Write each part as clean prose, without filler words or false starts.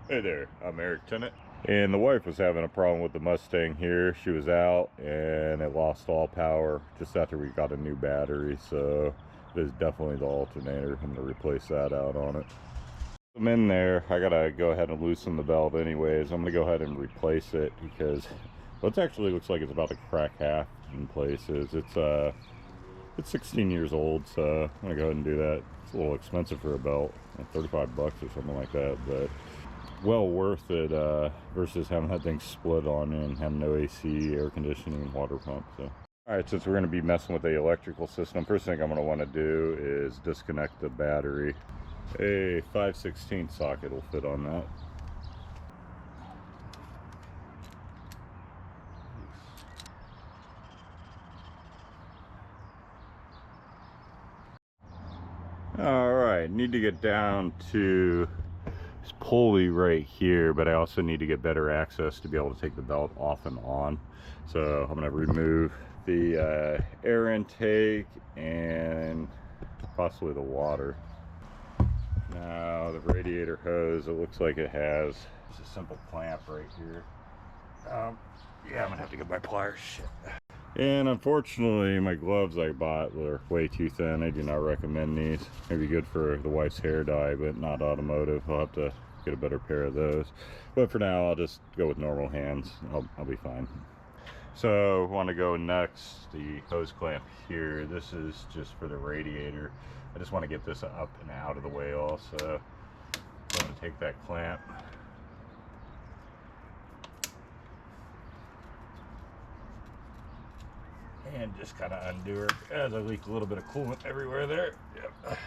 Hey there, I'm Eric Tennant. And the wife was having a problem with the Mustang here. She was out and it lost all power just after we got a new battery. So it is definitely the alternator. I'm going to replace that out on it. I'm in there. I got to go ahead and loosen the belt anyways. I'm going to go ahead and replace it because well, it actually looks like it's about to crack half in places. It's 16 years old, so I'm going to go ahead and do that. It's a little expensive for a belt, like 35 bucks or something like that, but well worth it versus having that thing split on and having no AC, air conditioning, water pump. So all right, since we're going to be messing with the electrical system, first thing I'm going to want to do is disconnect the battery. A 5/16 socket will fit on that. All right, need to get down to this pulley right here, but I also need to get better access to be able to take the belt off and on. So I'm going to remove the air intake and possibly the water. Now the radiator hose, it looks like it has just a simple clamp right here. Yeah, I'm gonna have to get my pliers. Shit. And unfortunately, my gloves I bought were way too thin. I do not recommend these. Maybe good for the wife's hair dye, but not automotive. I'll have to get a better pair of those. But for now, I'll just go with normal hands. I'll be fine. So, want to go next, the hose clamp here. This is just for the radiator. I just want to get this up and out of the way also. I'm going to take that clamp. And just kind of undo her as I leak a little bit of coolant everywhere there. Yep.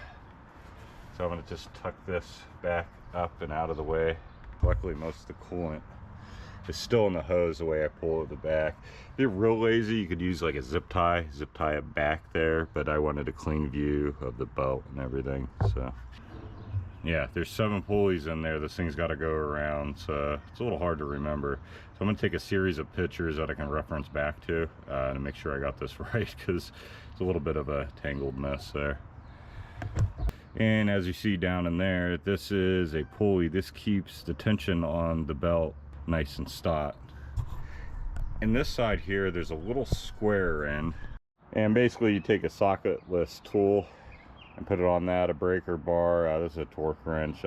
So I'm going to just tuck this back up and out of the way. Luckily most of the coolant is still in the hose the way I pull it the back. If you're real lazy, you could use like a zip tie it back there, but I wanted a clean view of the belt and everything. So yeah, there's 7 pulleys in there. This thing's got to go around, so it's a little hard to remember. So I'm going to take a series of pictures that I can reference back to make sure I got this right, because it's a little bit of a tangled mess there. And as you see down in there, this is a pulley. This keeps the tension on the belt nice and taut. And this side here, there's a little square end, and basically you take a socketless tool and put it on that, a breaker bar. This is a torque wrench.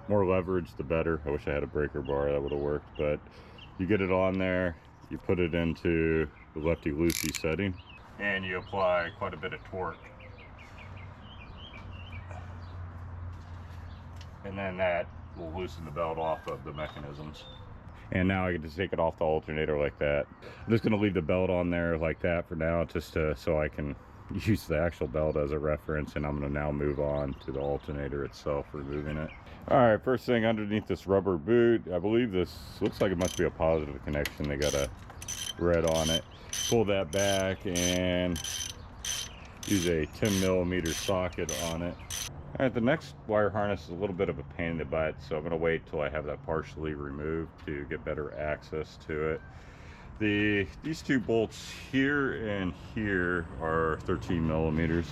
More leverage the better. I wish I had a breaker bar, that would have worked. But you get it on there, you put it into the lefty-loosey setting, and you apply quite a bit of torque. And then that will loosen the belt off of the mechanisms. And now I get to take it off the alternator like that. I'm just going to leave the belt on there like that for now, just so I can use the actual belt as a reference. And I'm going to now move on to the alternator itself, removing it. All right, first thing underneath this rubber boot, I believe this looks like it must be a positive connection. They got a red on it. Pull that back and use a 10mm socket on it. All right, the next wire harness is a little bit of a pain in the butt, so I'm going to wait till I have that partially removed to get better access to it. These 2 bolts here and here are 13mm.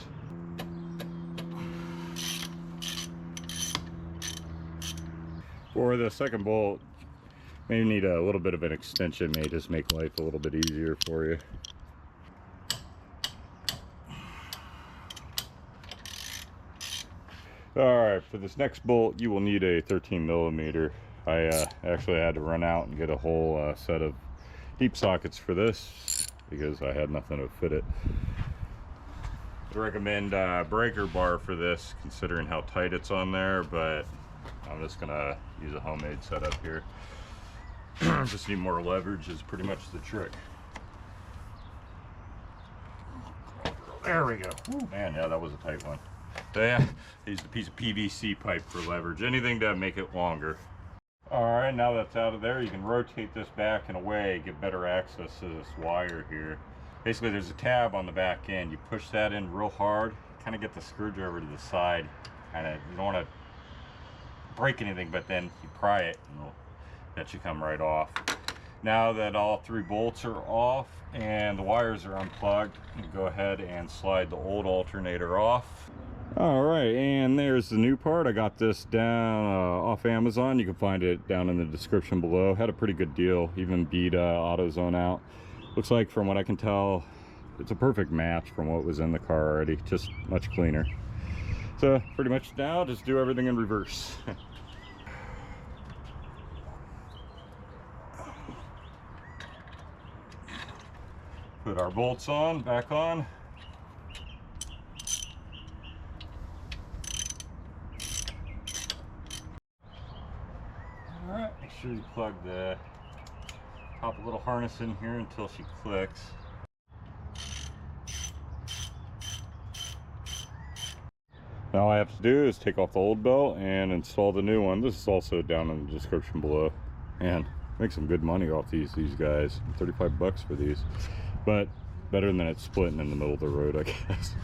For the second bolt, maybe need a little bit of an extension, may just make life a little bit easier for you. Alright, for this next bolt you will need a 13mm. I actually had to run out and get a whole set of deep sockets for this because I had nothing to fit it. I recommend breaker bar for this considering how tight it's on there, but I'm just gonna use a homemade setup here. Just need more leverage is pretty much the trick. There we go. Ooh, man, yeah, that was a tight one. So yeah, use a piece of PVC pipe for leverage, anything to make it longer. Alright, now that's out of there, you can rotate this back and away, get better access to this wire here. Basically there's a tab on the back end, you push that in real hard, kind of get the screwdriver to the side, you don't want to break anything, but then you pry it and that should come right off. Now that all 3 bolts are off and the wires are unplugged, you go ahead and slide the old alternator off. All right, and there's the new part. I got this down off Amazon. You can find it down in the description below. Had a pretty good deal, even beat AutoZone out. Looks like, from what I can tell, it's a perfect match from what was in the car already, just much cleaner. So pretty much now just do everything in reverse. Put our bolts on, back on. Alright, make sure you plug the top little harness in here until she clicks. Now all I have to do is take off the old belt and install the new one. This is also down in the description below. And make some good money off these guys. 35 bucks for these. But better than it splitting in the middle of the road, I guess.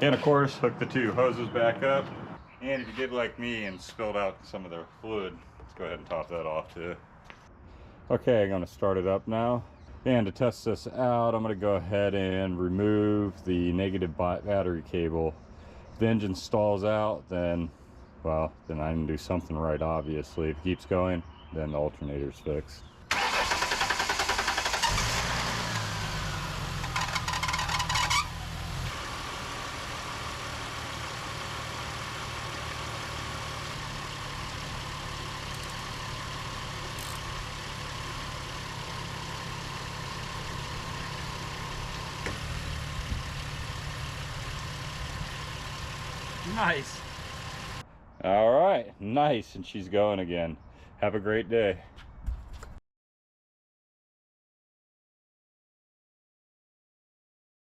And of course, hook the two hoses back up. And if you did like me and spilled out some of the fluid, let's go ahead and top that off too. Okay, I'm going to start it up now. And to test this out, I'm going to go ahead and remove the negative battery cable. If the engine stalls out, then, well, then I can do something right, obviously. If it keeps going, then the alternator's fixed. Nice. All right, nice, and she's going again. Have a great day.